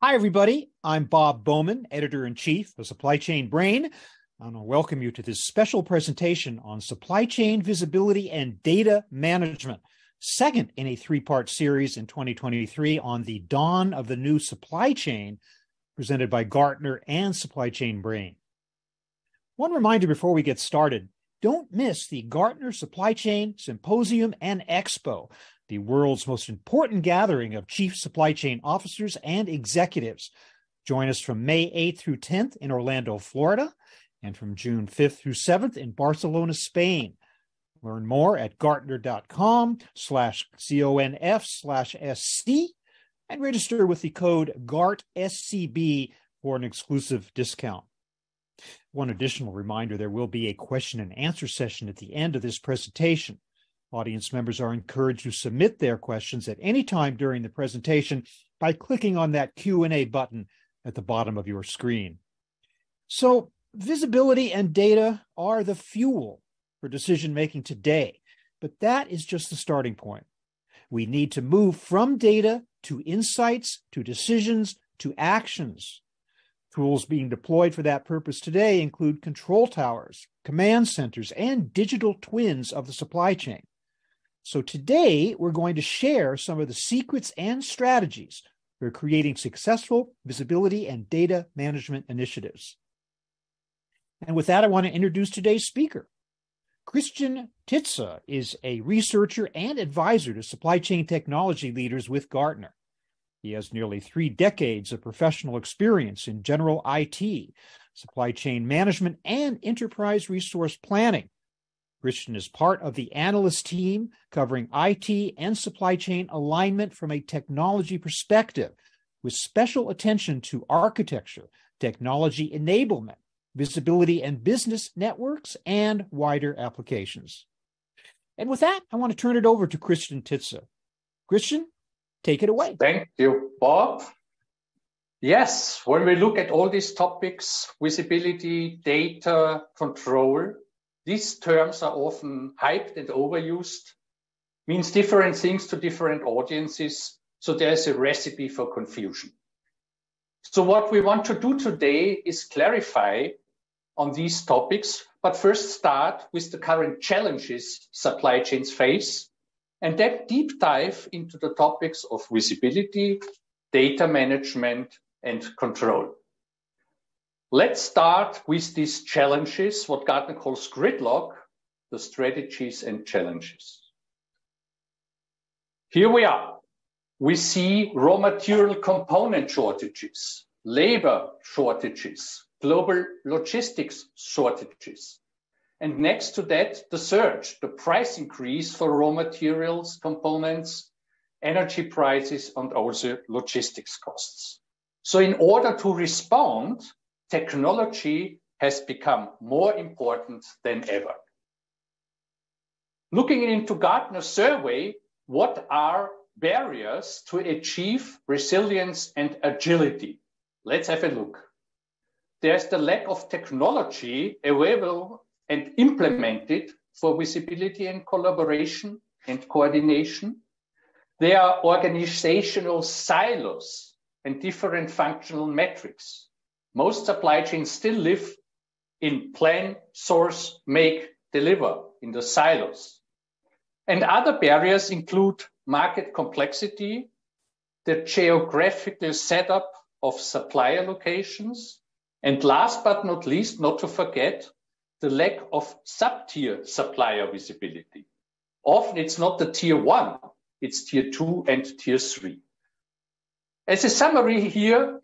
Hi, everybody. I'm Bob Bowman, Editor-in-Chief of Supply Chain Brain. I want to welcome you to this special presentation on supply chain visibility and data management, second in a three-part series in 2023 on the dawn of the new supply chain, presented by Gartner and Supply Chain Brain. One reminder before we get started, don't miss the Gartner Supply Chain Symposium and Expo, the world's most important gathering of chief supply chain officers and executives. Join us from May 8th through 10th in Orlando, Florida, and from June 5th through 7th in Barcelona, Spain. Learn more at gartner.com/conf/SC and register with the code GARTSCB for an exclusive discount. One additional reminder, there will be a question and answer session at the end of this presentation. Audience members are encouraged to submit their questions at any time during the presentation by clicking on that Q&A button at the bottom of your screen. So, visibility and data are the fuel for decision-making today, but that is just the starting point. We need to move from data to insights, to decisions, to actions. Tools being deployed for that purpose today include control towers, command centers, and digital twins of the supply chain. So today, we're going to share some of the secrets and strategies for creating successful visibility and data management initiatives. And with that, I want to introduce today's speaker. Christian Titze is a researcher and advisor to supply chain technology leaders with Gartner. He has nearly 3 decades of professional experience in general IT, supply chain management, and enterprise resource planning. Christian is part of the analyst team covering IT and supply chain alignment from a technology perspective, with special attention to architecture, technology enablement, visibility and business networks, and wider applications. And with that, I want to turn it over to Christian Titze. Christian, take it away. Thank you, Bob. Yes, when we look at all these topics, visibility, data, control, these terms are often hyped and overused, means different things to different audiences, so there's a recipe for confusion. So what we want to do today is clarify on these topics, but first start with the current challenges supply chains face, and then deep dive into the topics of visibility, data management, and control. Let's start with these challenges, what Gartner calls gridlock, the strategies and challenges. Here we are. We see raw material component shortages, labor shortages, global logistics shortages. And next to that, the surge, the price increase for raw materials, components, energy prices, and also logistics costs. So in order to respond, technology has become more important than ever. Looking into Gartner's survey, what are barriers to achieve resilience and agility? Let's have a look. There's the lack of technology available and implemented for visibility and collaboration and coordination. There are organizational silos and different functional metrics. Most supply chains still live in plan, source, make, deliver in the silos. And other barriers include market complexity, the geographical setup of supplier locations, and last but not least, not to forget, the lack of sub-tier supplier visibility. Often it's not the tier 1, it's tier 2 and tier 3. As a summary here,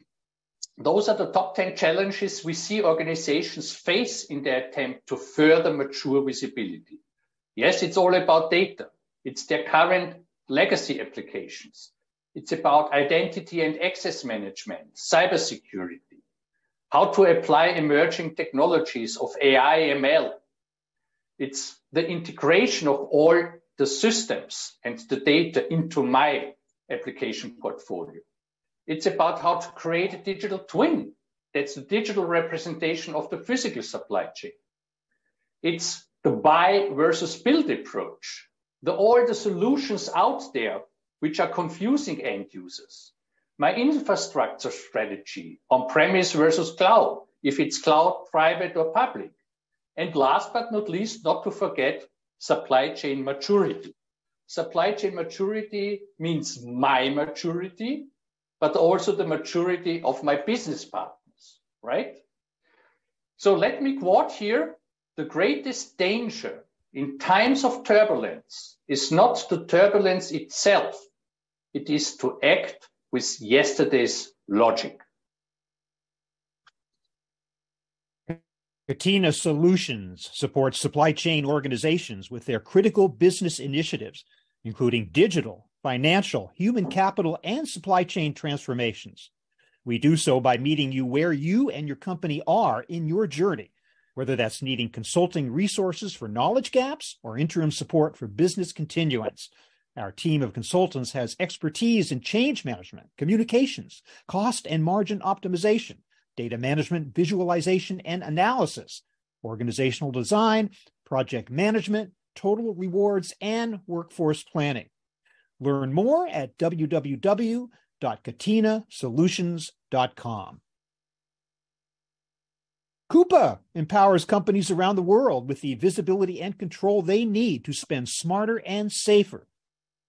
those are the top 10 challenges we see organizations face in their attempt to further mature visibility. Yes, it's all about data. It's their current legacy applications. It's about identity and access management, cybersecurity, how to apply emerging technologies of AI, ML. It's the integration of all the systems and the data into my application portfolio. It's about how to create a digital twin. That's the digital representation of the physical supply chain. It's the buy versus build approach. All the solutions out there which are confusing end users. my infrastructure strategy, on-premise versus cloud, if it's cloud, private or public. And last but not least, not to forget, supply chain maturity. Supply chain maturity means my maturity, but also the maturity of my business partners, right? So let me quote here, the greatest danger in times of turbulence is not the turbulence itself, it is to act with yesterday's logic. Catena Solutions supports supply chain organizations with their critical business initiatives, including digital, financial, human capital, and supply chain transformations. We do so by meeting you where you and your company are in your journey, whether that's needing consulting resources for knowledge gaps or interim support for business continuance. Our team of consultants has expertise in change management, communications, cost and margin optimization, data management, visualization and analysis, organizational design, project management, total rewards, and workforce planning. Learn more at www.catenasolutions.com. Coupa empowers companies around the world with the visibility and control they need to spend smarter and safer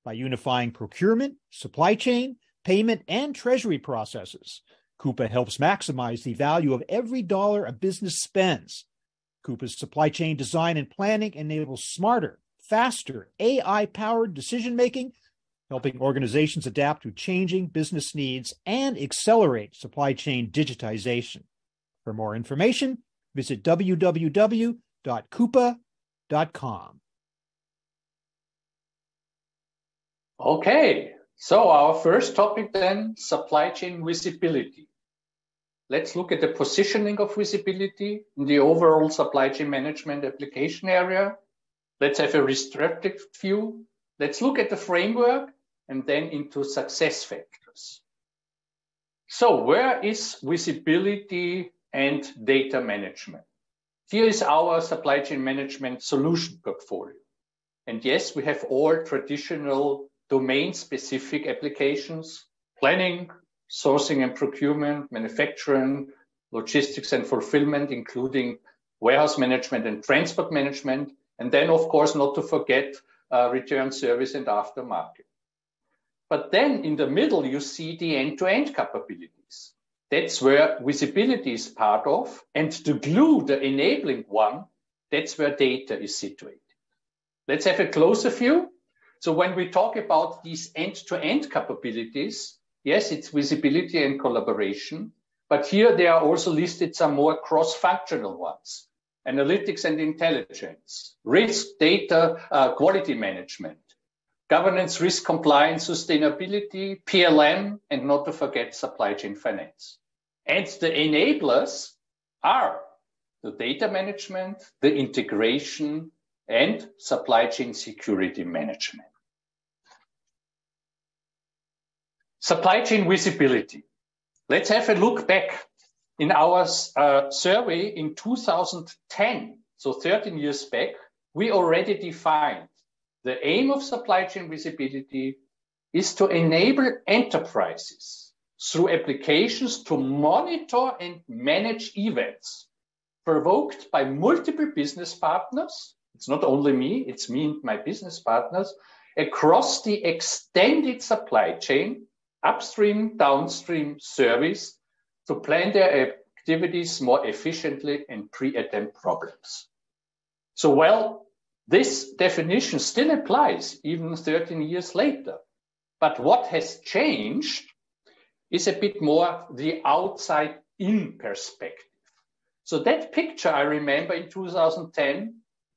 by unifying procurement, supply chain, payment, and treasury processes. Coupa helps maximize the value of every dollar a business spends. Coupa's supply chain design and planning enables smarter, faster, AI-powered decision-making, helping organizations adapt to changing business needs and accelerate supply chain digitization. For more information, visit www.coupa.com. Okay, so our first topic then, supply chain visibility. Let's look at the positioning of visibility in the overall supply chain management application area. Let's have a restricted view. Let's look at the framework and then into success factors. So where is visibility and data management? Here is our supply chain management solution portfolio. And yes, we have all traditional domain-specific applications, planning, sourcing and procurement, manufacturing, logistics and fulfillment, including warehouse management and transport management. And then, of course, not to forget return service and aftermarket. But then in the middle, you see the end-to-end capabilities. That's where visibility is part of. And the glue, the enabling one, that's where data is situated. Let's have a closer view. So when we talk about these end-to-end capabilities, yes, it's visibility and collaboration, but here they are also listed some more cross-functional ones. Analytics and intelligence, risk, data, quality management, governance, risk, compliance, sustainability, PLM, and not to forget supply chain finance. And the enablers are the data management, the integration, and supply chain security management. Supply chain visibility. Let's have a look back. In our survey in 2010, so 13 years back, we already defined the aim of supply chain visibility is to enable enterprises through applications to monitor and manage events provoked by multiple business partners. It's not only me, it's me and my business partners across the extended supply chain, upstream, downstream service, to plan their activities more efficiently and pre-attempt problems. So, well, this definition still applies even 13 years later. But what has changed is a bit more the outside-in perspective. So that picture I remember in 2010,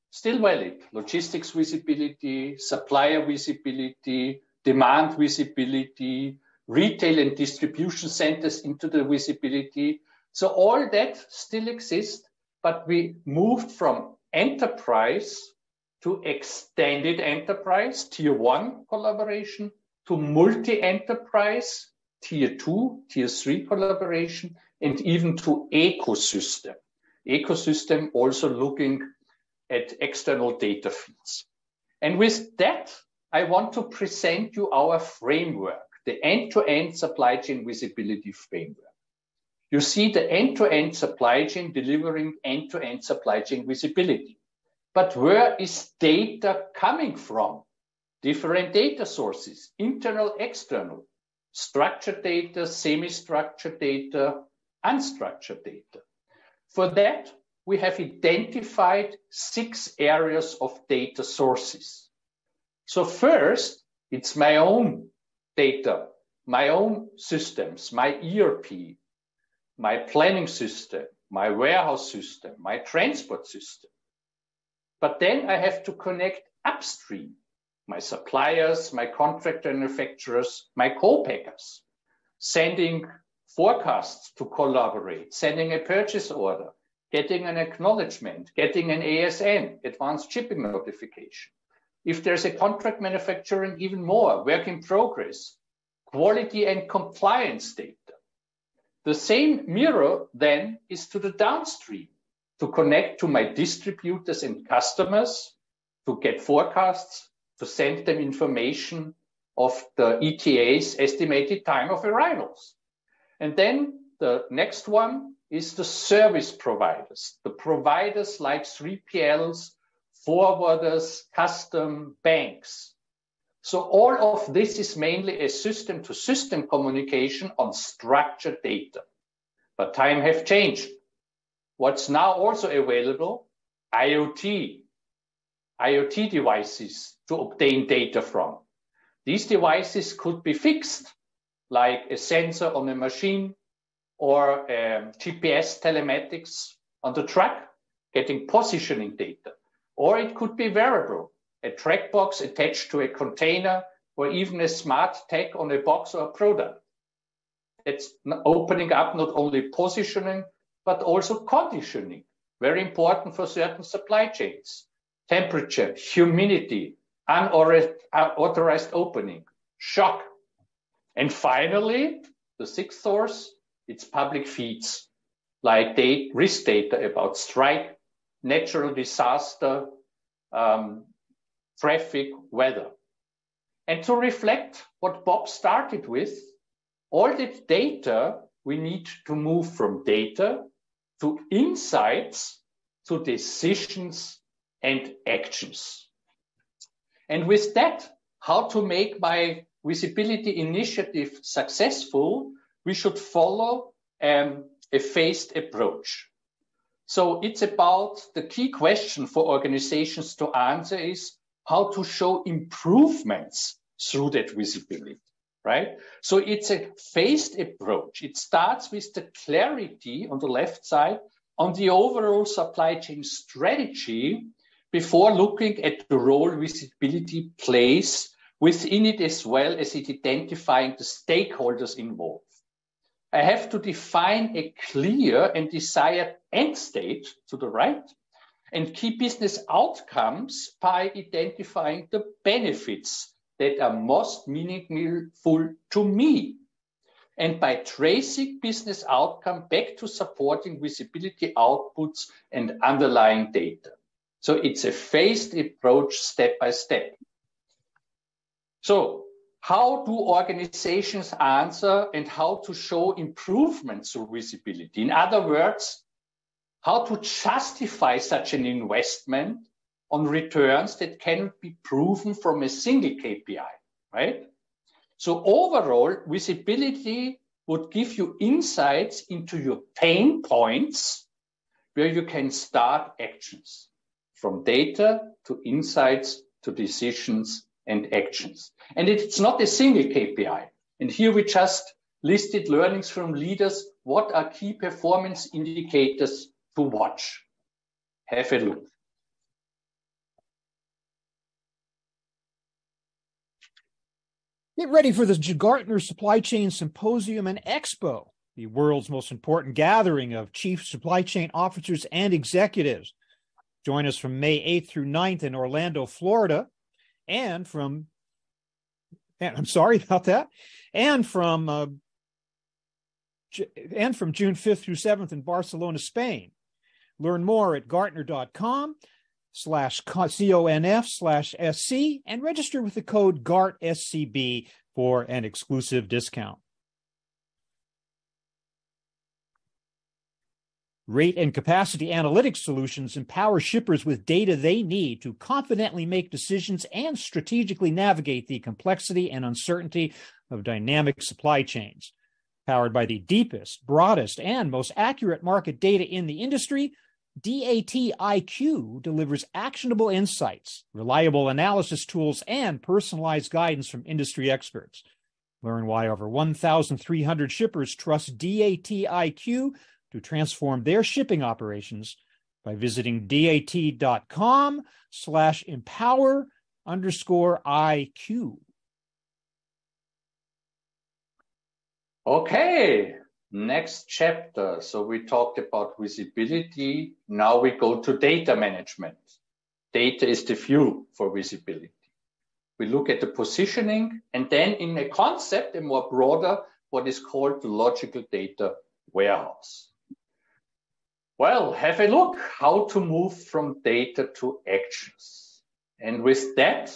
still valid. Logistics visibility, supplier visibility, demand visibility, retail and distribution centers into the visibility. So all that still exists, but we moved from enterprise to extended enterprise, tier 1 collaboration, to multi-enterprise, tier 2, tier 3 collaboration, and even to ecosystem. Ecosystem also looking at external data feeds. And with that, I want to present you our framework, the end-to-end supply chain visibility framework. You see the end-to-end supply chain delivering end-to-end supply chain visibility. But where is data coming from? Different data sources, internal, external, structured data, semi-structured data, unstructured data. For that, we have identified 6 areas of data sources. So first, it's my own data, my own systems, my ERP, my planning system, my warehouse system, my transport system. But then I have to connect upstream, my suppliers, my contract manufacturers, my co-packers, sending forecasts to collaborate, sending a purchase order, getting an acknowledgement, getting an ASN, advanced shipping notification. If there's a contract manufacturing, even more, work in progress, quality and compliance data. The same mirror then is to the downstream, to connect to my distributors and customers, to get forecasts, to send them information of the ETA's estimated time of arrivals. And then the next one is the service providers, the providers like 3PLs, forwarders, custom banks. So all of this is mainly a system-to-system communication on structured data. But time has changed. What's now also available? IoT devices to obtain data from. These devices could be fixed, like a sensor on a machine or GPS telematics on the truck, getting positioning data. Or it could be wearable, a track box attached to a container, or even a smart tag on a box or a product. It's opening up not only positioning, but also conditioning, very important for certain supply chains. Temperature, humidity, unauthorized opening, shock. And finally, the 6th source, it's public feeds, like risk data about strike, natural disaster, traffic, weather. And to reflect what Bob started with, all that data, we need to move from data to insights, to decisions and actions. And with that, how to make my visibility initiative successful, we should follow a phased approach. So it's about the key question for organizations to answer is how to show improvements through that visibility, right? So it's a phased approach. It starts with the clarity on the left side on the overall supply chain strategy before looking at the role visibility plays within it, as well as it identifying the stakeholders involved. I have to define a clear and desired end state to the right and key business outcomes by identifying the benefits that are most meaningful to me, and by tracing business outcome back to supporting visibility outputs and underlying data. So it's a phased approach, step by step. So how do organizations answer and how to show improvements through visibility? In other words, how to justify such an investment on returns that cannot be proven from a single KPI, right? So overall, visibility would give you insights into your pain points where you can start actions, from data to insights to decisions and actions. And it's not a single KPI. And here we just listed learnings from leaders. What are key performance indicators to watch? Have a look. Get ready for the Gartner Supply Chain Symposium and Expo, the world's most important gathering of chief supply chain officers and executives. Join us from May 8th through 9th in Orlando, Florida, and from June 5th through 7th in Barcelona, Spain. Learn more at gartner.com/conf/SC and register with the code GARTSCB for an exclusive discount. Rate and capacity analytics solutions empower shippers with data they need to confidently make decisions and strategically navigate the complexity and uncertainty of dynamic supply chains. Powered by the deepest, broadest, and most accurate market data in the industry, DAT-IQ delivers actionable insights, reliable analysis tools, and personalized guidance from industry experts. Learn why over 1,300 shippers trust DAT-IQ to transform their shipping operations by visiting dat.com/empower_IQ. Okay, next chapter. So we talked about visibility. Now we go to data management. Data is the fuel for visibility. We look at the positioning, and then in a concept, a more broader, what is called the logical data warehouse. Well, have a look how to move from data to actions. And with that,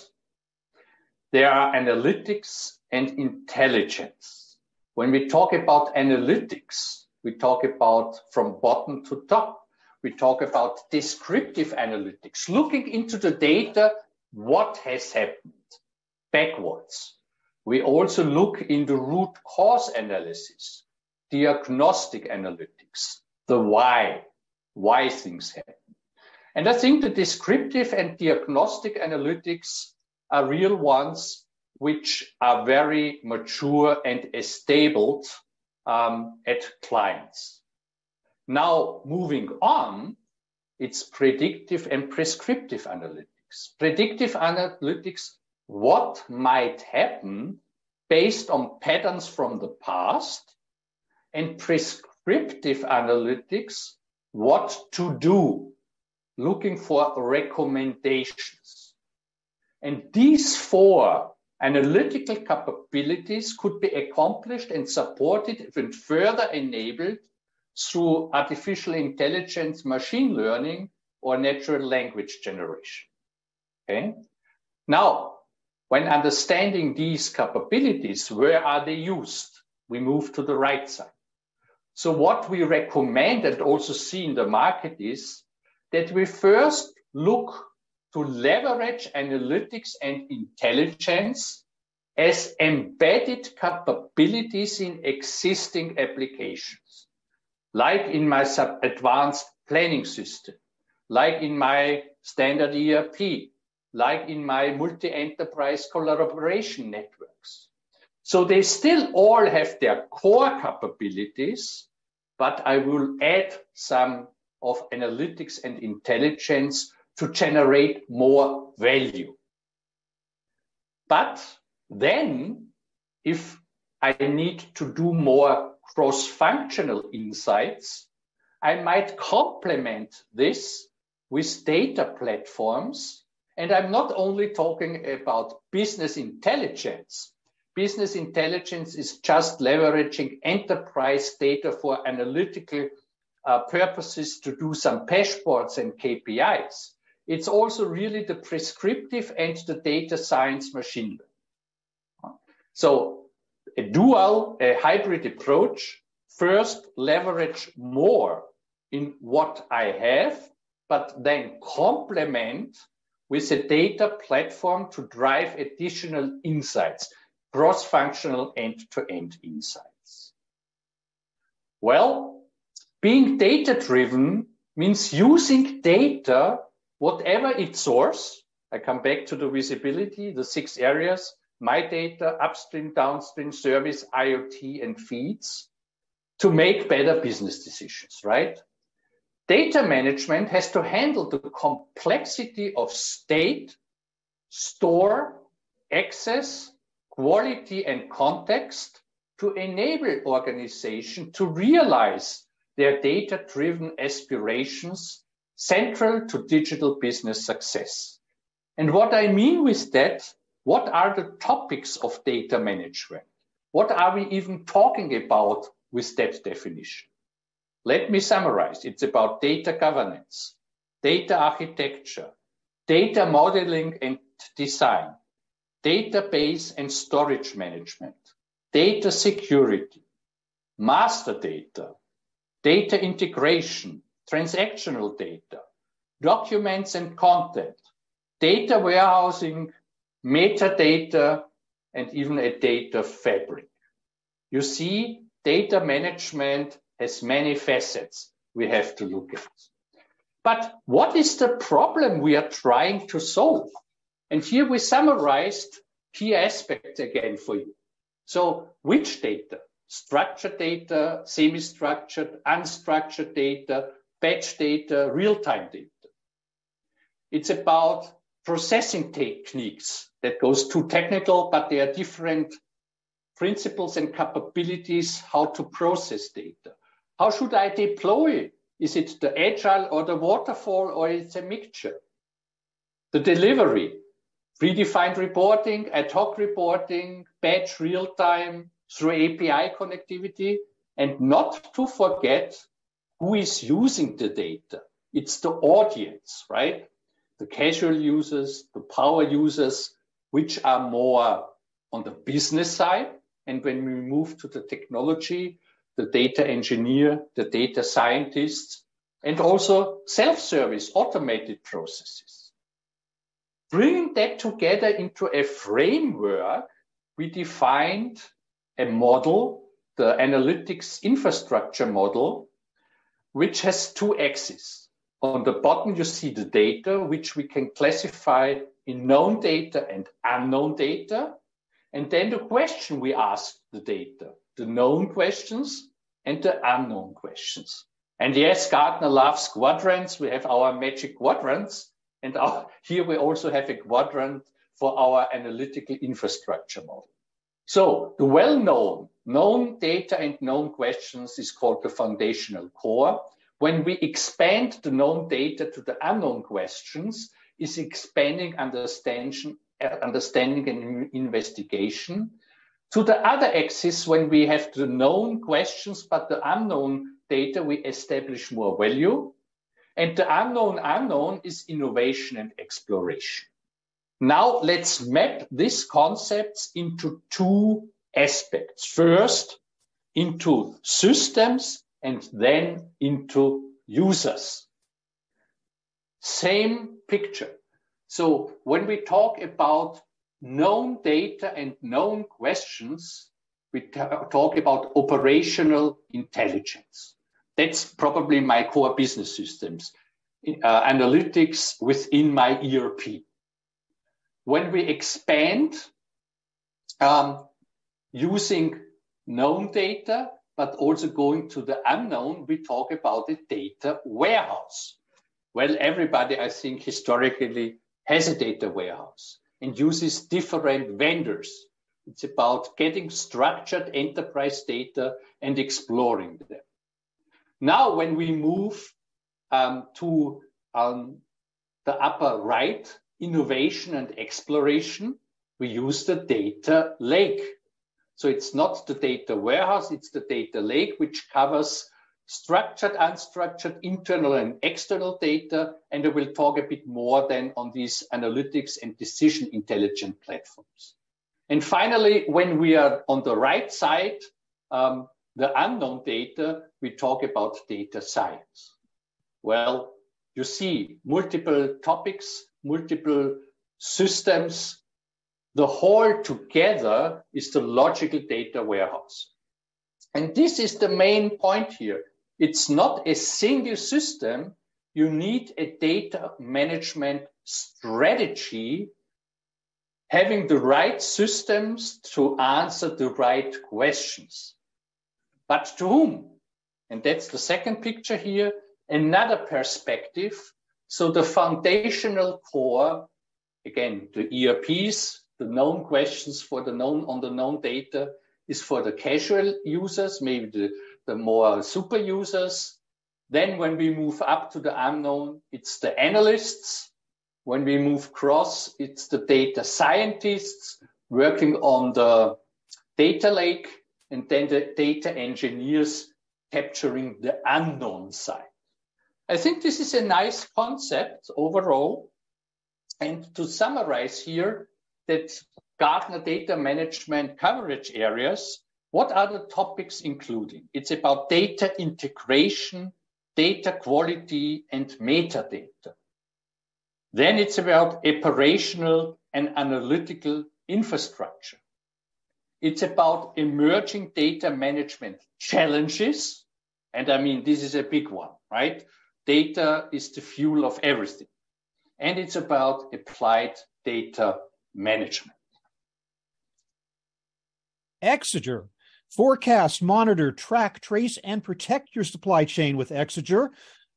there are analytics and intelligence. When we talk about analytics, we talk about from bottom to top. We talk about descriptive analytics, looking into the data, what has happened backwards. We also look in the root cause analysis, diagnostic analytics, the why things happen. And I think the descriptive and diagnostic analytics are real ones which are very mature and stable at clients. Now, moving on, it's predictive and prescriptive analytics. Predictive analytics, what might happen based on patterns from the past, and prescriptive analytics, what to do, looking for recommendations. And these four analytical capabilities could be accomplished and supported and further enabled through artificial intelligence, machine learning, or natural language generation. Okay? Now, when understanding these capabilities, where are they used? We move to the right side. So what we recommend and also see in the market is that we first look to leverage analytics and intelligence as embedded capabilities in existing applications, like in my advanced planning system, like in my standard ERP, like in my multi-enterprise collaboration networks. So they still all have their core capabilities, but I will add some of analytics and intelligence to generate more value. But then, if I need to do more cross-functional insights, I might complement this with data platforms. And I'm not only talking about business intelligence. Business intelligence is just leveraging enterprise data for analytical purposes to do some dashboards and KPIs. It's also really the prescriptive and the data science machine learning. So a hybrid approach, first leverage more in what I have, but then complement with a data platform to drive additional insights, cross-functional end-to-end insights. Well, being data-driven means using data, whatever its source. I come back to the visibility, the 6 areas, my data, upstream, downstream, service, IoT, and feeds, to make better business decisions, right? Data management has to handle the complexity of state, store, access, quality, and context to enable organization to realize their data-driven aspirations central to digital business success. And what I mean with that, what are the topics of data management? What are we even talking about with that definition? Let me summarize. It's about data governance, data architecture, data modeling and design, database and storage management, data security, master data, data integration, transactional data, documents and content, data warehousing, metadata, and even a data fabric. You see, data management has many facets we have to look at. But what is the problem we are trying to solve? And here we summarized key aspects again for you. So which data? Structured data, semi-structured, unstructured data, batch data, real-time data. It's about processing techniques. That goes too technical, but there are different principles and capabilities how to process data. How should I deploy? Is it the agile or the waterfall, or it's a mixture? The delivery, predefined reporting, ad hoc reporting, batch real-time, through API connectivity, and not to forget who is using the data. It's the audience, right? The casual users, the power users, which are more on the business side. And when we move to the technology, the data engineer, the data scientists, and also self-service automated processes. Bringing that together into a framework, we defined a model, the analytics infrastructure model, which has two axes. On the bottom, you see the data, which we can classify in known data and unknown data. And then the question we ask the data, the known questions and the unknown questions. And yes, Gartner loves quadrants. We have our magic quadrants. And here we also have a quadrant for our analytical infrastructure model. So the well-known, known data and known questions is called the foundational core. When we expand the known data to the unknown questions, is expanding understanding and investigation. To the other axis, when we have the known questions but the unknown data, we establish more value. And the unknown is innovation and exploration. Now let's map these concepts into two aspects. First, into systems and then into users. Same picture. So when we talk about known data and known questions, we talk about operational intelligence. That's probably my core business systems, analytics within my ERP. When we expand using known data, but also going to the unknown, we talk about a data warehouse. Well, everybody, I think, historically has a data warehouse and uses different vendors. It's about getting structured enterprise data and exploring them. Now, when we move to the upper right, innovation and exploration, we use the data lake. So it's not the data warehouse, it's the data lake, which covers structured, unstructured, internal and external data. And I will talk a bit more then on these analytics and decision intelligent platforms. And finally, when we are on the right side, the unknown data, we talk about data science. Well, you see multiple topics, multiple systems. The whole together is the logical data warehouse. And this is the main point here. It's not a single system. You need a data management strategy, having the right systems to answer the right questions. But to whom? And that's the second picture here. Another perspective. So the foundational core, again, the ERPs, the known questions for the known on the known data is for the casual users, maybe the more super users. Then when we move up to the unknown, it's the analysts. When we move across, it's the data scientists working on the data lake, and then the data engineers capturing the unknown side. I think this is a nice concept overall. And to summarize here, that Gartner data management coverage areas, what are the topics including? It's about data integration, data quality, and metadata. Then it's about operational and analytical infrastructure. It's about emerging data management challenges. And I mean, this is a big one, right? Data is the fuel of everything. And it's about applied data management. Exeger. Forecast, monitor, track, trace, and protect your supply chain with Exeger.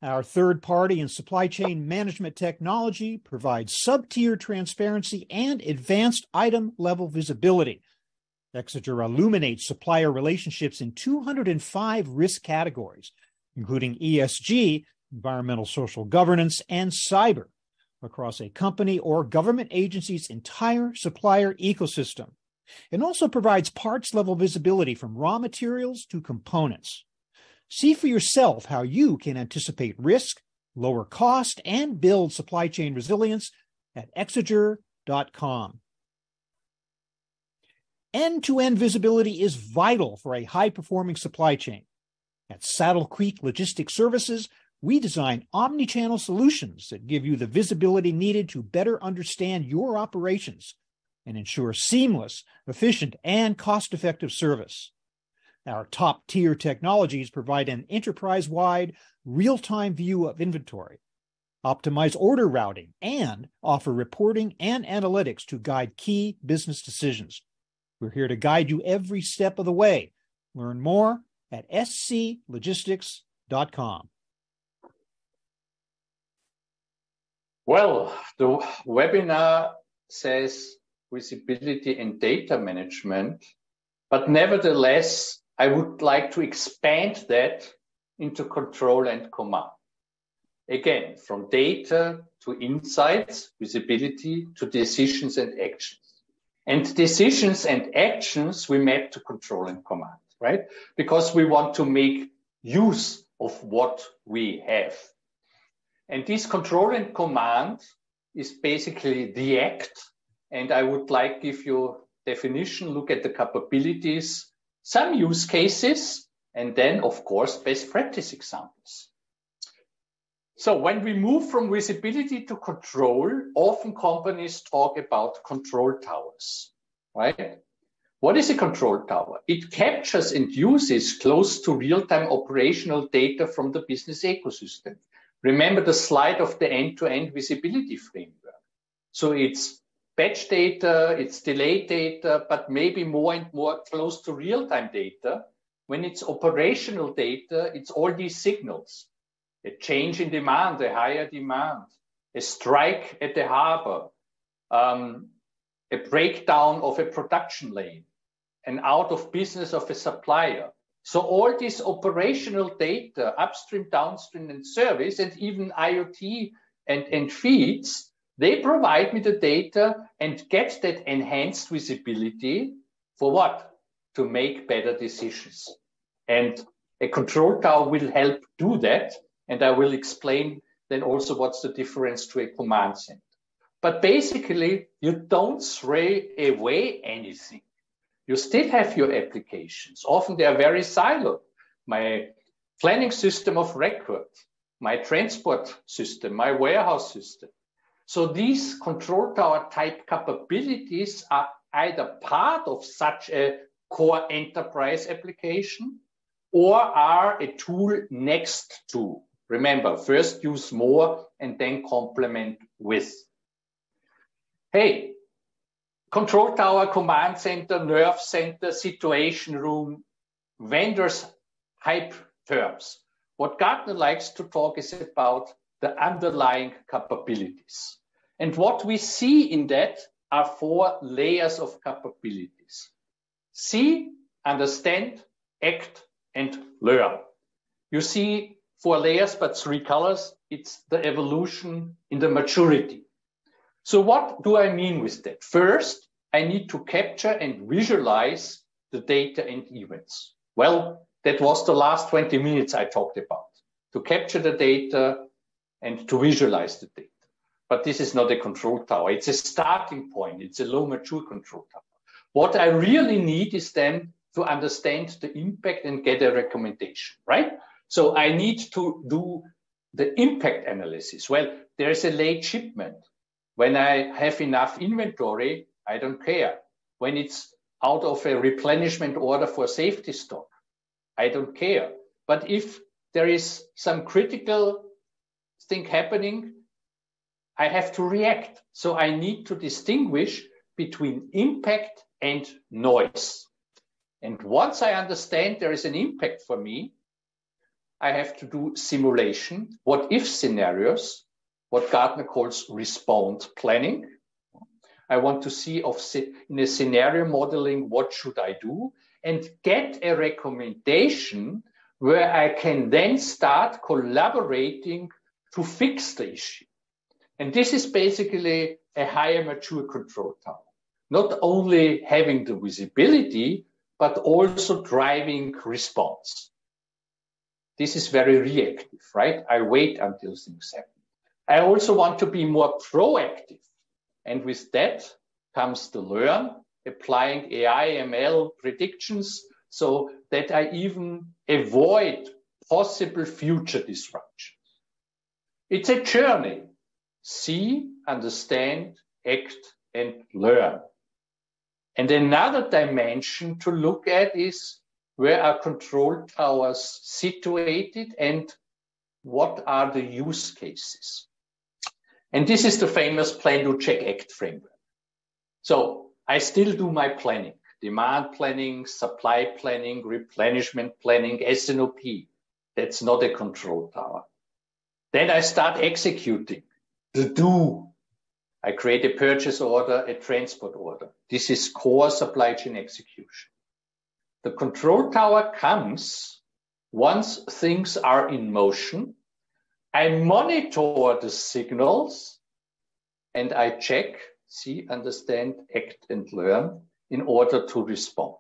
Our third-party and supply chain management technology provides sub-tier transparency and advanced item-level visibility. Exeger illuminates supplier relationships in 205 risk categories, including ESG, environmental social governance, and cyber, across a company or government agency's entire supplier ecosystem. It also provides parts-level visibility from raw materials to components. See for yourself how you can anticipate risk, lower cost, and build supply chain resilience at exeger.com. End-to-end visibility is vital for a high-performing supply chain. At Saddle Creek Logistics Services, we design omni-channel solutions that give you the visibility needed to better understand your operations and ensure seamless, efficient, and cost-effective service. Our top-tier technologies provide an enterprise-wide, real-time view of inventory, optimize order routing, and offer reporting and analytics to guide key business decisions. We're here to guide you every step of the way. Learn more at sclogistics.com. Well, the webinar says visibility and data management, but nevertheless, I would like to expand that into control and command. Again, from data to insights, visibility to decisions and actions. And decisions and actions we map to control and command, right? Because we want to make use of what we have. And this control and command is basically the act. And I would like to give you definition, look at the capabilities, some use cases, and then, of course, best practice examples. So when we move from visibility to control, often companies talk about control towers, right? What is a control tower? It captures and uses close to real-time operational data from the business ecosystem. Remember the slide of the end-to-end visibility framework. So it's batch data, it's delayed data, but maybe more and more close to real-time data. When it's operational data, it's all these signals. A change in demand, a higher demand, a strike at the harbor, a breakdown of a production lane, an out of business of a supplier. So all this operational data, upstream, downstream, and service, and even IoT and feeds, they provide me the data and get that enhanced visibility for what? To make better decisions. And a control tower will help do that. And I will explain then also what's the difference to a command center. But basically, you don't throw away anything. You still have your applications. Often they are very siloed. My planning system of record, my transport system, my warehouse system. So these control tower type capabilities are either part of such a core enterprise application or are a tool next to. Remember, first use more and then complement with. Hey, control tower, command center, nerve center, situation room, vendors, hype terms. What Gartner likes to talk is about the underlying capabilities. And what we see in that are 4 layers of capabilities. See, understand, act, and learn. You see 4 layers, but 3 colors. It's the evolution in the maturity. So what do I mean with that? First, I need to capture and visualize the data and events. Well, that was the last 20 minutes I talked about. To capture the data and to visualize the data. but this is not a control tower. It's a starting point. It's a low mature control tower. What I really need is then to understand the impact and get a recommendation, right? So I need to do the impact analysis. Well, there's a late shipment. When I have enough inventory, I don't care. When it's out of a replenishment order for safety stock, I don't care. But if there is some critical thing happening, I have to react. So I need to distinguish between impact and noise. And once I understand there is an impact for me, I have to do simulation, what if scenarios, what Gartner calls response planning. I want to see in a scenario modeling, what should I do, and get a recommendation where I can then start collaborating to fix the issue. And this is basically a higher mature control tower. Not only having the visibility, but also driving response. This is very reactive, right? I wait until things happen. I also want to be more proactive. And with that comes the learn, applying AI, ML predictions so that I even avoid possible future disruptions. It's a journey. See, understand, act, and learn. And another dimension to look at is where are control towers situated and what are the use cases? And this is the famous plan, do, check, act framework. So I still do my planning, demand planning, supply planning, replenishment planning, S&OP. That's not a control tower. Then I start executing the do. I create a purchase order, a transport order. This is core supply chain execution. The control tower comes once things are in motion. I monitor the signals and I check, see, understand, act, and learn in order to respond.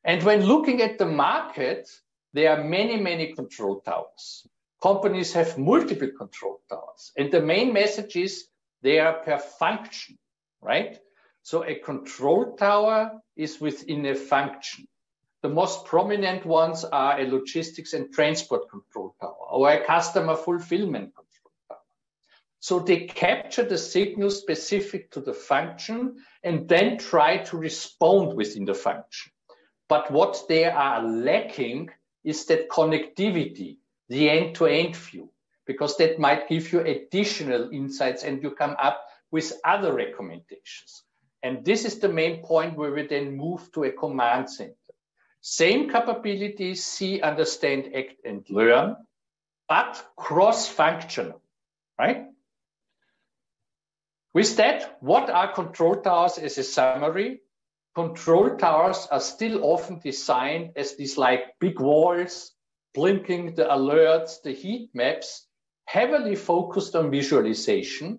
And when looking at the market, there are many, many control towers. Companies have multiple control towers. And the main message is they are per function, right? So a control tower is within a function. The most prominent ones are a logistics and transport control tower or a customer fulfillment control tower. So they capture the signal specific to the function and then try to respond within the function. But what they are lacking is that connectivity, the end-to-end view, because that might give you additional insights and you come up with other recommendations. And this is the main point where we then move to a command center. Same capabilities, see, understand, act, and learn, but cross-functional, right? With that, what are control towers as a summary? Control towers are still often designed as these like big walls, blinking the alerts, the heat maps, heavily focused on visualization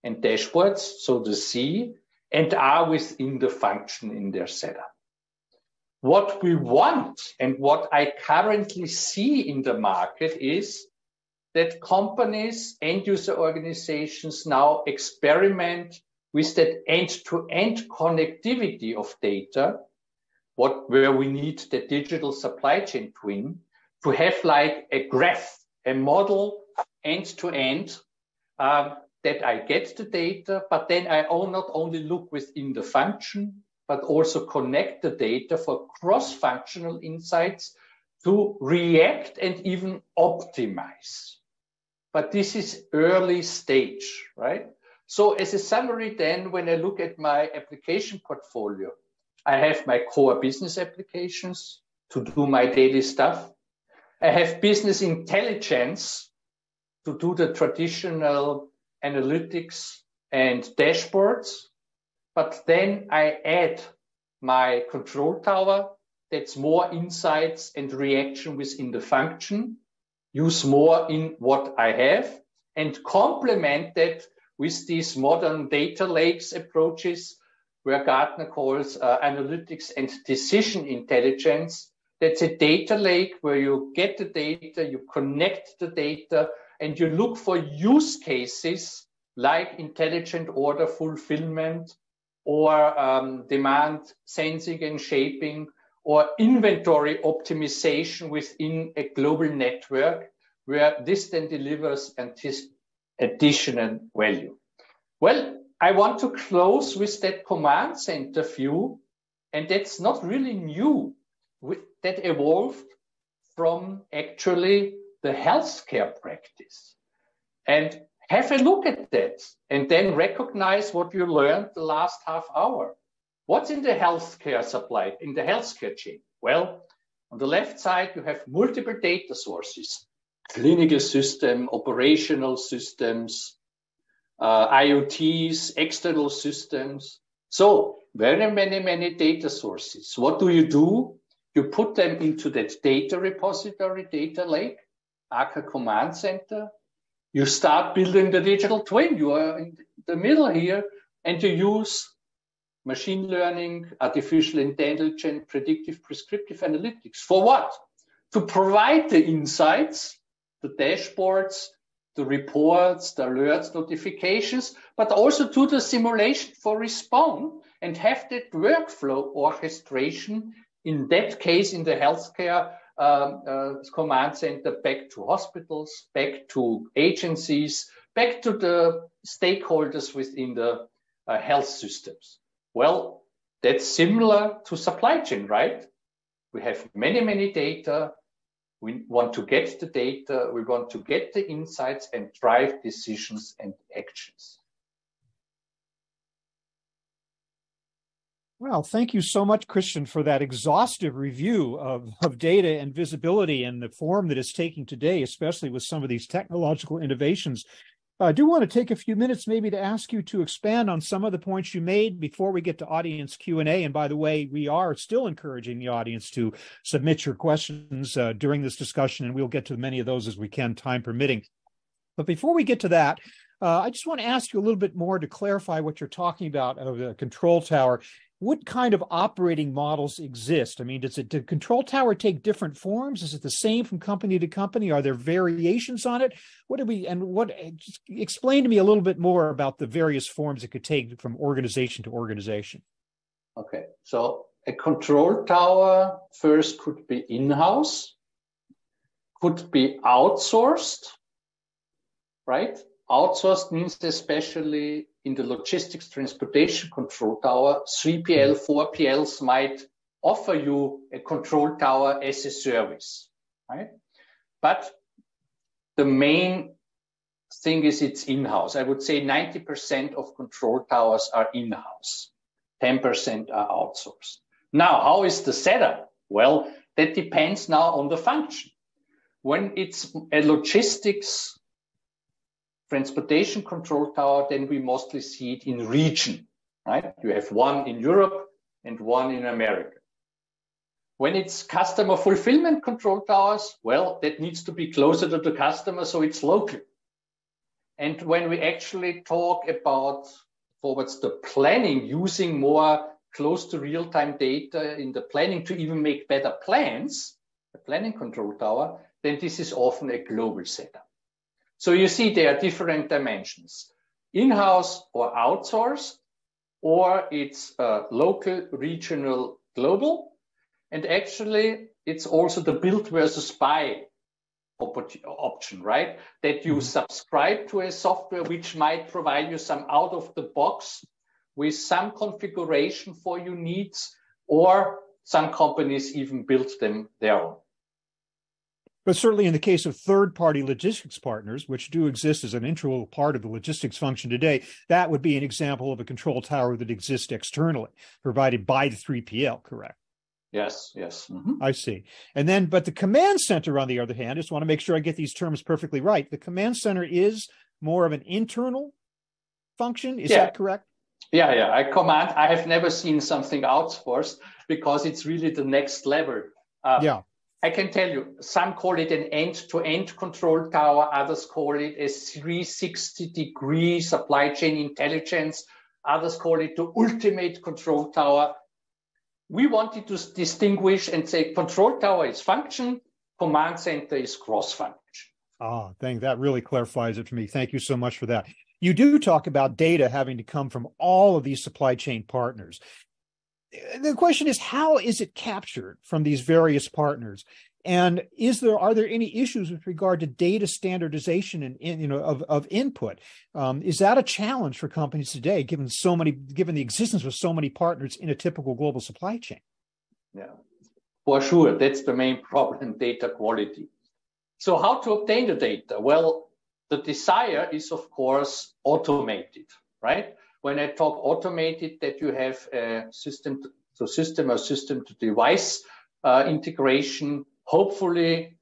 and dashboards, so the C, and are within the function in their setup. What we want and what I currently see in the market is that companies, end user organizations now experiment with that end-to-end connectivity of data, where we need the digital supply chain twin to have like a graph, a model end-to-end that I get the data, but then I not only look within the function, but also connect the data for cross-functional insights to react and even optimize. But this is early stage, right? So as a summary then, when I look at my application portfolio, I have my core business applications to do my daily stuff. I have business intelligence to do the traditional analytics and dashboards. But then I add my control tower, that's more insights and reaction within the function, use more in what I have, and complement that with these modern data lakes approaches, where Gartner calls analytics and decision intelligence. That's a data lake where you get the data, you connect the data, and you look for use cases like intelligent order fulfillment, or demand sensing and shaping, or inventory optimization within a global network, where this then delivers additional value. Well, I want to close with that command center view, and that's not really new. That evolved from actually the healthcare practice. And have a look at that, and then recognize what you learned the last half hour. What's in the healthcare supply, in the healthcare chain? Well, on the left side, you have multiple data sources, clinical system, operational systems, IoTs, external systems. So very many data sources. What do? You put them into that data repository, data lake, aka command center. You start building the digital twin. You are in the middle here, and you use machine learning, artificial intelligence, predictive, prescriptive analytics. For what? To provide the insights, the dashboards, the reports, the alerts, notifications, but also to the simulation for response, and have that workflow orchestration, in that case, in the healthcare command center, back to hospitals, back to agencies, back to the stakeholders within the health systems. Well, that's similar to supply chain, right? We have many data. We want to get the data. We want to get the insights and drive decisions and actions. Well, thank you so much, Christian, for that exhaustive review of data and visibility and the form that it's taking today, especially with some of these technological innovations. I do want to take a few minutes maybe to ask you to expand on some of the points you made before we get to audience Q&A. And by the way, we are still encouraging the audience to submit your questions during this discussion, and we'll get to many of those as we can, time permitting. But before we get to that, I just want to ask you a little bit more to clarify what you're talking about of the control tower. What kind of operating models exist? I mean, does the control tower take different forms? Is it the same from company to company? Are there variations on it? Just explain to me a little bit more about the various forms it could take from organization to organization. Okay, so a control tower first could be in-house, could be outsourced, right? Outsourced means especially in the logistics transportation control tower, 3PL, 4PLs might offer you a control tower as a service, right? But the main thing is it's in-house. I would say 90% of control towers are in-house, 10% are outsourced. Now, how is the setup? Well, that depends now on the function. When it's a logistics transportation control tower, then we mostly see it in region, right? You have one in Europe and one in America. When it's customer fulfillment control towers, well, that needs to be closer to the customer, so it's local. And when we actually talk about towards the planning, using more close to real-time data in the planning to even make better plans, the planning control tower, then this is often a global setup. So you see there are different dimensions, in-house or outsourced, or it's local, regional, global. And actually, it's also the build versus buy option, right? That you subscribe to a software which might provide you some out of the box with some configuration for your needs, or some companies even build them their own. But certainly in the case of third-party logistics partners, which do exist as an integral part of the logistics function today, that would be an example of a control tower that exists externally, provided by the 3PL, correct? Yes. Mm-hmm. I see. And then, but the command center, on the other hand, I just want to make sure I get these terms perfectly right. The command center is more of an internal function. Is that correct? Yeah. I have never seen something outsourced because it's really the next level. I can tell you, some call it an end-to-end control tower. Others call it a 360-degree supply chain intelligence. Others call it the ultimate control tower. We wanted to distinguish and say control tower is function, command center is cross-function. That really clarifies it for me. Thank you so much for that. You do talk about data having to come from all of these supply chain partners. The question is, how is it captured from these various partners? And are there any issues with regard to data standardization and of input? Is that a challenge for companies today, given the existence of so many partners in a typical global supply chain? Yeah, for sure. That's the main problem, data quality. So how to obtain the data? Well, the desire is, of course, automated, right? When I talk automated, that you have a system to system or system to device integration, hopefully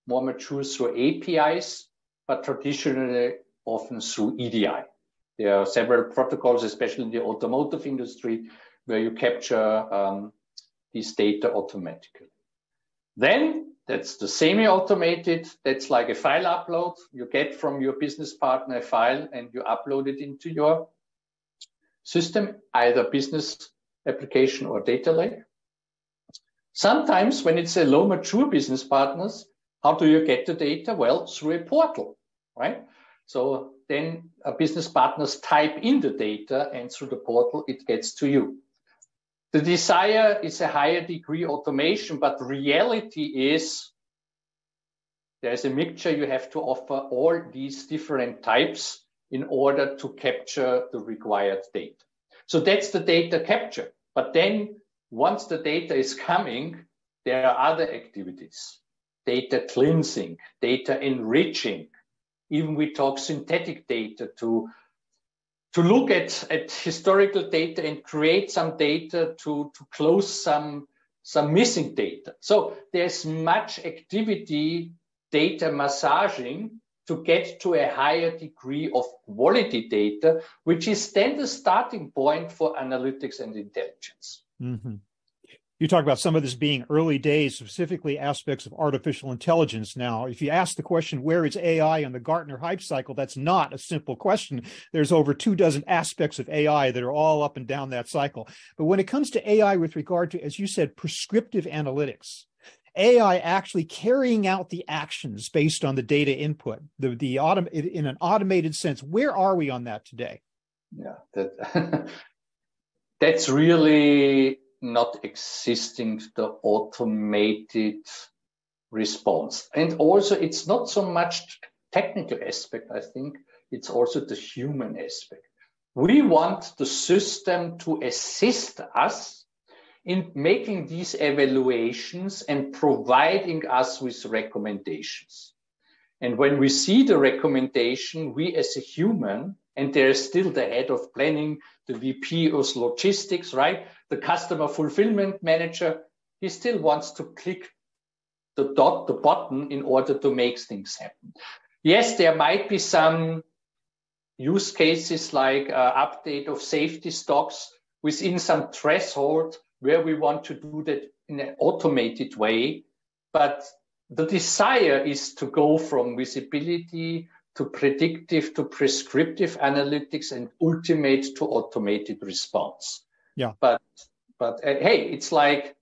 more mature through APIs, but traditionally often through EDI. There are several protocols, especially in the automotive industry, where you capture this data automatically. Then that's the semi-automated. That's like a file upload. You get from your business partner a file and you upload it into your system, either business application or data lake. Sometimes when it's a low mature business partners, how do you get the data? Well, through a portal, right? So then business partners type in the data and through the portal, it gets to you. The desire is a higher degree automation, but reality is there's a mixture. You have to offer all these different types in order to capture the required data. So that's the data capture. But then once the data is coming, there are other activities, data cleansing, data enriching. Even we talk synthetic data to look at historical data and create some data to close some missing data. So there's much activity, data massaging, to get to a higher degree of quality data, which is then the starting point for analytics and intelligence. Mm-hmm. You talk about some of this being early days, specifically aspects of artificial intelligence. Now, if you ask the question, where is AI on the Gartner hype cycle, that's not a simple question. There's over 24 aspects of AI that are all up and down that cycle. But when it comes to AI with regard to, as you said, prescriptive analytics, AI actually carrying out the actions based on the data input, in an automated sense, where are we on that today? Yeah, that's really not existing, the automated response. And also it's not so much technical aspect, I think, it's also the human aspect. We want the system to assist us in making these evaluations and providing us with recommendations. And when we see the recommendation, we as a human, and there's still the head of planning, the VP of logistics, right? The customer fulfillment manager, he still wants to click the button in order to make things happen. Yes, there might be some use cases like update of safety stocks within some threshold where we want to do that in an automated way. But the desire is to go from visibility to predictive to prescriptive analytics and ultimate to automated response. Yeah. But hey, it's like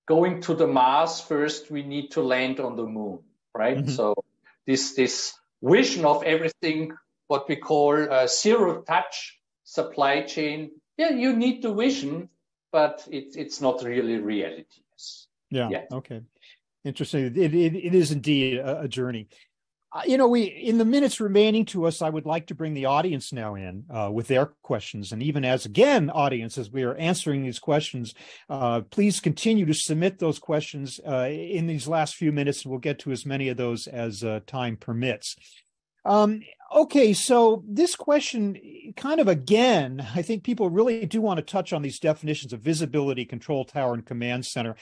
going to the Mars first, we need to land on the moon, right? Mm-hmm. So this vision of everything, what we call zero touch supply chain, yeah, you need the vision, but it's not really reality. Yeah. Yet. Okay. Interesting. It is indeed a journey. In the minutes remaining to us, I would like to bring the audience now in with their questions. And even as we are answering these questions, please continue to submit those questions in these last few minutes. We'll get to as many of those as time permits. Okay, so this question kind of again, I think people really do want to touch on these definitions of visibility, control tower, and command center.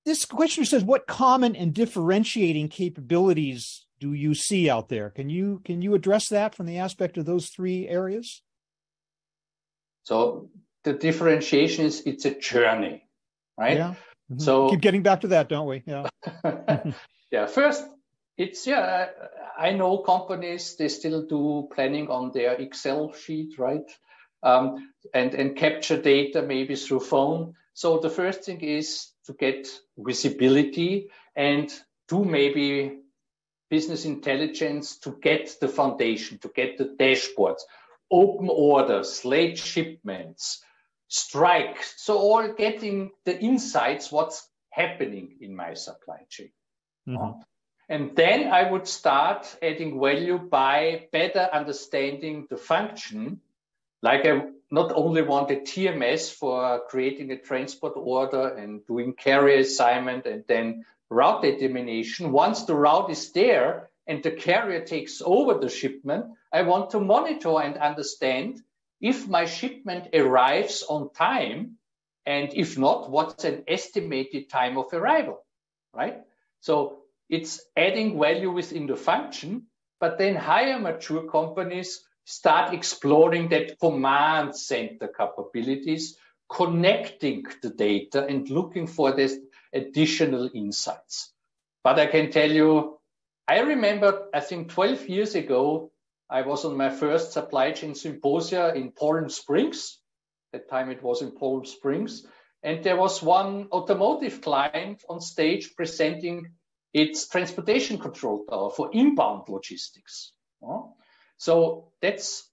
This question says, what common and differentiating capabilities do you see out there? Can you address that from the aspect of those three areas? So the differentiation is it's a journey, right? Yeah. Mm-hmm. So keep getting back to that, don't we? Yeah. Yeah. First, I know companies, they still do planning on their Excel sheet, right? And capture data maybe through phone. So the first thing is to get visibility and do maybe business intelligence to get the foundation, to get the dashboards, open orders, late shipments, strikes. So all getting the insights, what's happening in my supply chain. Mm-hmm. And then I would start adding value by better understanding the function. Like I not only want a TMS for creating a transport order and doing carrier assignment and then route determination. Once the route is there and the carrier takes over the shipment, I want to monitor and understand if my shipment arrives on time, and if not, what's an estimated time of arrival, right? So it's adding value within the function, but then higher mature companies start exploring that command center capabilities, connecting the data and looking for this additional insights. But I can tell you, I remember, I think 12 years ago, I was on my first supply chain symposia in Palm Springs. At that time it was in Palm Springs. And there was one automotive client on stage presenting its transportation control tower for inbound logistics. So that's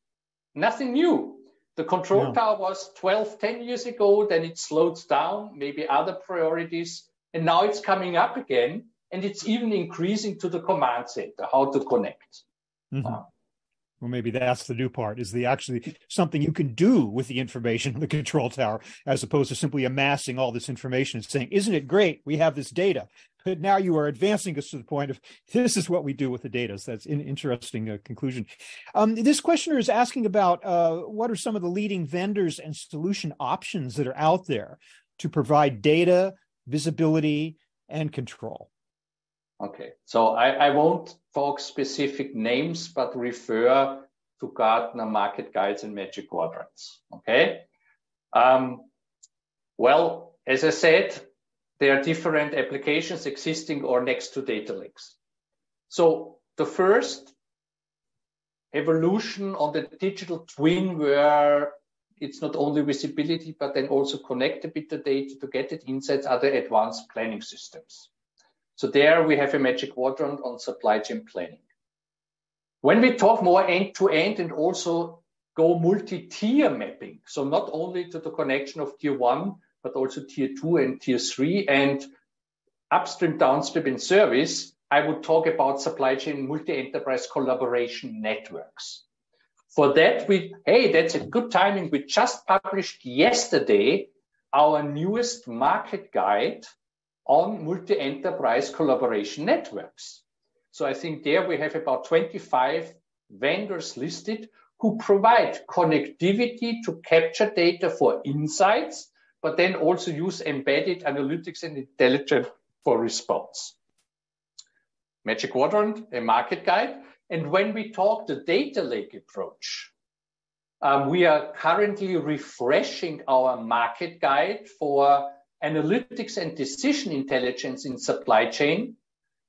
nothing new. The control tower was 10 years ago, then it slowed down, maybe other priorities, and now it's coming up again, and it's even increasing to the command center, how to connect. Mm-hmm. Well, maybe that's the new part, is the actually something you can do with the information in the control tower, as opposed to simply amassing all this information and saying, isn't it great? We have this data. But now you are advancing us to the point of this is what we do with the data. So that's an interesting conclusion. This questioner is asking about what are some of the leading vendors and solution options that are out there to provide data, visibility, and control. Okay, so I won't talk specific names, but refer to Gartner market guides and magic quadrants. Okay. Well, as I said, there are different applications existing or next to data lakes. So the first evolution on the digital twin, where it's not only visibility, but then also connect a bit the data to get it insights, are the advanced planning systems. So there we have a magic quadrant on supply chain planning. When we talk more end-to-end and also go multi-tier mapping, so not only to the connection of tier 1, but also tier 2 and tier 3, and upstream, downstream, and service, I would talk about supply chain multi-enterprise collaboration networks. For that, that's a good timing. We just published yesterday our newest market guide on multi-enterprise collaboration networks. So I think there we have about 25 vendors listed who provide connectivity to capture data for insights, but then also use embedded analytics and intelligence for response. Magic Quadrant, a market guide. And when we talk the data lake approach, we are currently refreshing our market guide for analytics and decision intelligence in supply chain.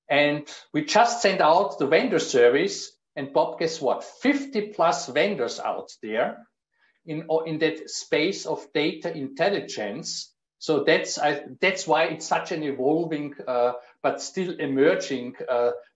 And we just sent out the vendor service. And Bob, guess what? 50 plus vendors out there in that space of data intelligence. So that's why it's such an evolving, but still emerging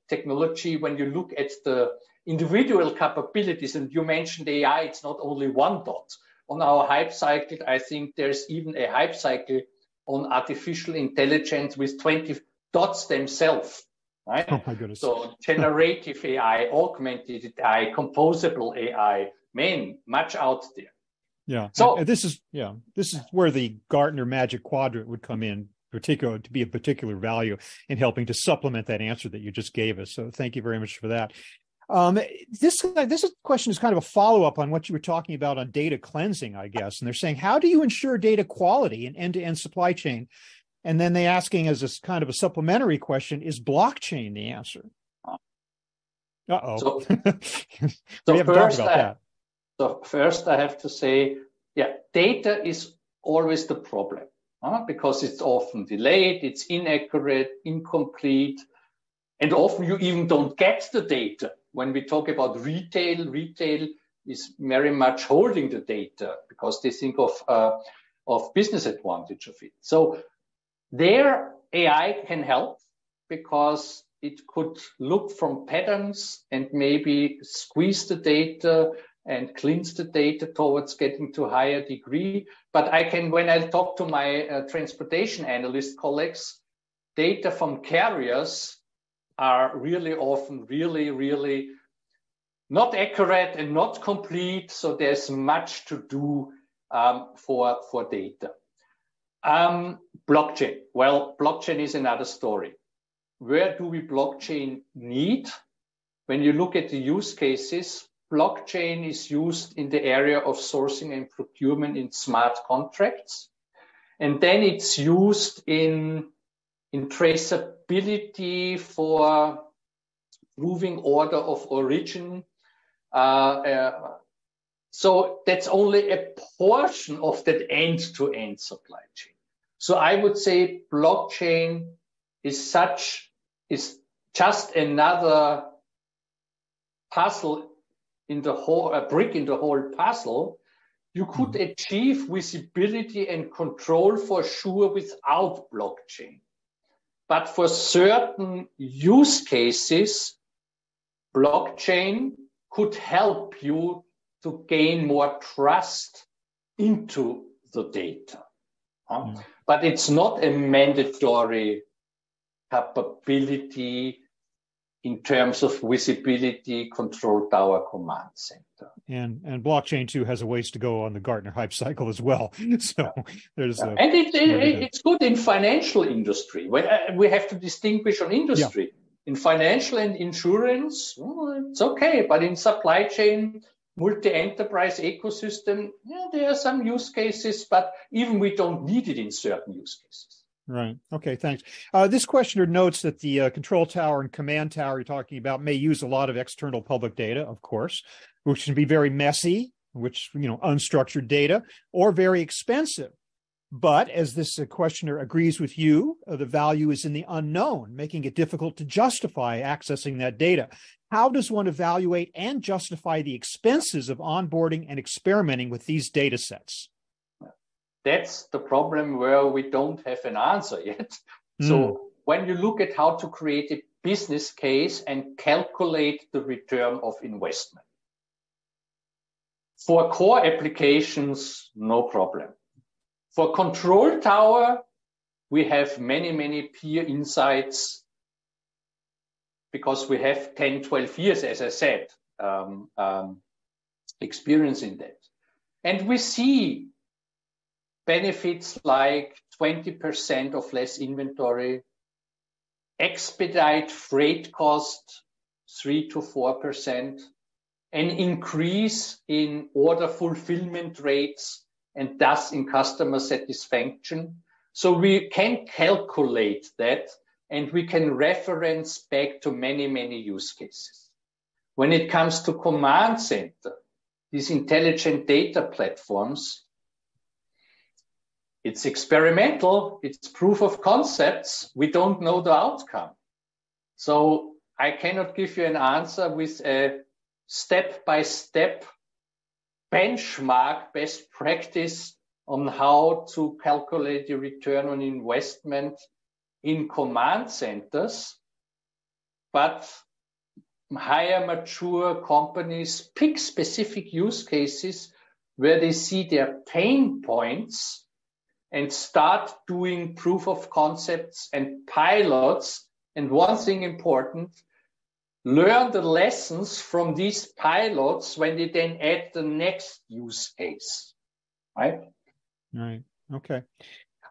technology. When you look at the individual capabilities, and you mentioned AI, it's not only one dot. On our hype cycle, I think there's even a hype cycle on artificial intelligence with 20 dots themselves, right? Oh my goodness. So generative AI, augmented AI, composable AI, much out there. Yeah. So this is where the Gartner Magic Quadrant would come in, particular to be of particular value in helping to supplement that answer that you just gave us. So thank you very much for that. This question is kind of a follow-up on what you were talking about on data cleansing, I guess. And they're saying, how do you ensure data quality in end-to-end supply chain? And then they asking as a kind of a supplementary question, is blockchain the answer? Uh-oh. So we haven't talked about that. So first I have to say, data is always the problem because it's often delayed, it's inaccurate, incomplete, and often you even don't get the data. When we talk about retail is very much holding the data because they think of business advantage of it. So there AI can help because it could look from patterns and maybe squeeze the data and cleanse the data towards getting to a higher degree. But I can, when I talk to my transportation analyst colleagues, data from carriers are really often really not accurate and not complete. So there's much to do for data. Blockchain. Well, blockchain is another story. Where do we blockchain need? When you look at the use cases, blockchain is used in the area of sourcing and procurement in smart contracts. And then it's used in traceability for proving order of origin. So that's only a portion of that end-to-end supply chain. So I would say blockchain is just another puzzle in the whole, a brick in the whole puzzle. You could achieve visibility and control for sure without blockchain. But for certain use cases, blockchain could help you to gain more trust into the data. But it's not a mandatory capability in terms of visibility, control tower, command center. And blockchain too has a ways to go on the Gartner hype cycle as well. So there's and it's good in financial industry. We have to distinguish on industry. Yeah. In financial and insurance, it's okay, but in supply chain, multi-enterprise ecosystem, there are some use cases, but even we don't need it in certain use cases. Right. Okay, thanks. This questioner notes that the control tower and command tower you're talking about may use a lot of external public data, of course, which can be very messy, unstructured data, or very expensive. But as this questioner agrees with you, the value is in the unknown, making it difficult to justify accessing that data. How does one evaluate and justify the expenses of onboarding and experimenting with these data sets? That's the problem where we don't have an answer yet. So when you look at how to create a business case and calculate the return of investment, for core applications, no problem. For control tower, we have many peer insights because we have 10, 12 years, as I said, experience in that. And we see benefits like 20% of less inventory, expedite freight cost 3 to 4%, an increase in order fulfillment rates, and thus in customer satisfaction. So we can calculate that, and we can reference back to many use cases. When it comes to command center, these intelligent data platforms, it's experimental, it's proof of concepts. We don't know the outcome. So I cannot give you an answer with a step-by-step benchmark best practice on how to calculate the return on investment in command centers. But higher mature companies pick specific use cases where they see their pain points and start doing proof of concepts and pilots. And one thing important, learn the lessons from these pilots when they then add the next use case, right? Right. Okay.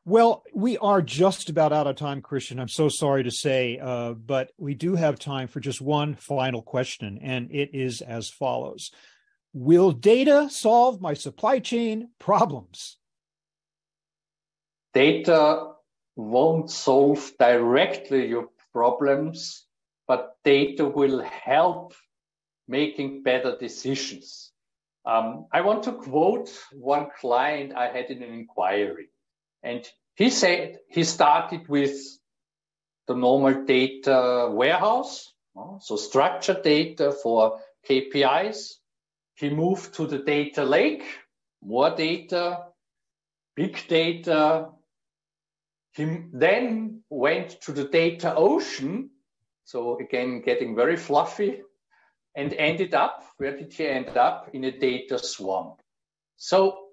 Well, we are just about out of time, Christian. I'm so sorry to say, but we do have time for just one final question, and it is as follows. Will data solve my supply chain problems? Data won't solve directly your problems, but data will help making better decisions. I want to quote one client I had in an inquiry. And he said he started with the normal data warehouse, so structured data for KPIs. He moved to the data lake, more data, big data. He then went to the data ocean, So again, getting very fluffy, and ended up, where did he end up? In a data swamp. So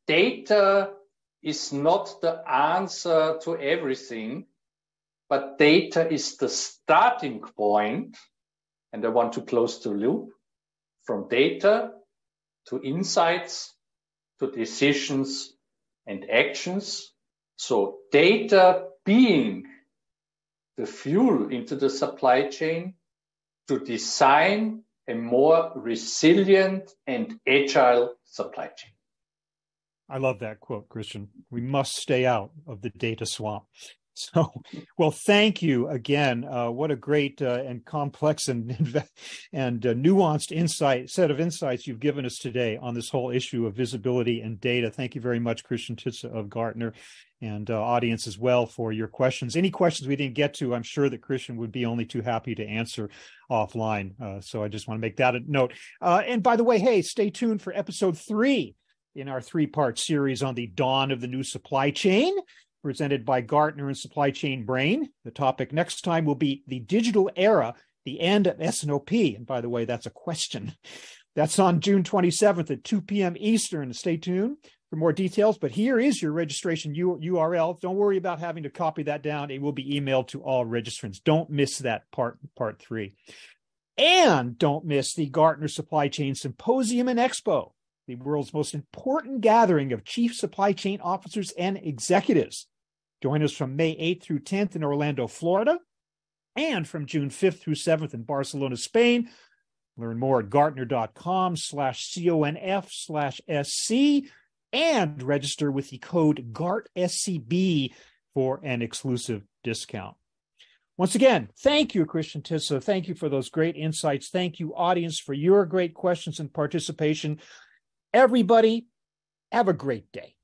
data is not the answer to everything, but data is the starting point. And I want to close the loop from data to insights to decisions and actions. So data being the fuel into the supply chain to design a more resilient and agile supply chain. I love that quote, Christian. We must stay out of the data swamp. So, well, thank you again. What a great and complex and nuanced set of insights you've given us today on this whole issue of visibility and data. Thank you very much, Christian Titze of Gartner, and audience as well for your questions. Any questions we didn't get to, I'm sure that Christian would be only too happy to answer offline. So I just want to make that a note. And by the way, hey, stay tuned for episode 3 in our 3-part series on the dawn of the new supply chain, presented by Gartner and Supply Chain Brain. The topic next time will be the digital era, the end of S&OP. And by the way, that's a question. That's on June 27th at 2 p.m. Eastern. Stay tuned for more details. But here is your registration URL. Don't worry about having to copy that down. It will be emailed to all registrants. Don't miss that part 3. And don't miss the Gartner Supply Chain Symposium and Expo, the world's most important gathering of chief supply chain officers and executives. Join us from May 8th through 10th in Orlando, Florida, and from June 5th through 7th in Barcelona, Spain. Learn more at gartner.com/conf/SC and register with the code GARTSCB for an exclusive discount. Once again, thank you, Christian Titze. Thank you for those great insights. Thank you, audience, for your great questions and participation. Everybody, have a great day.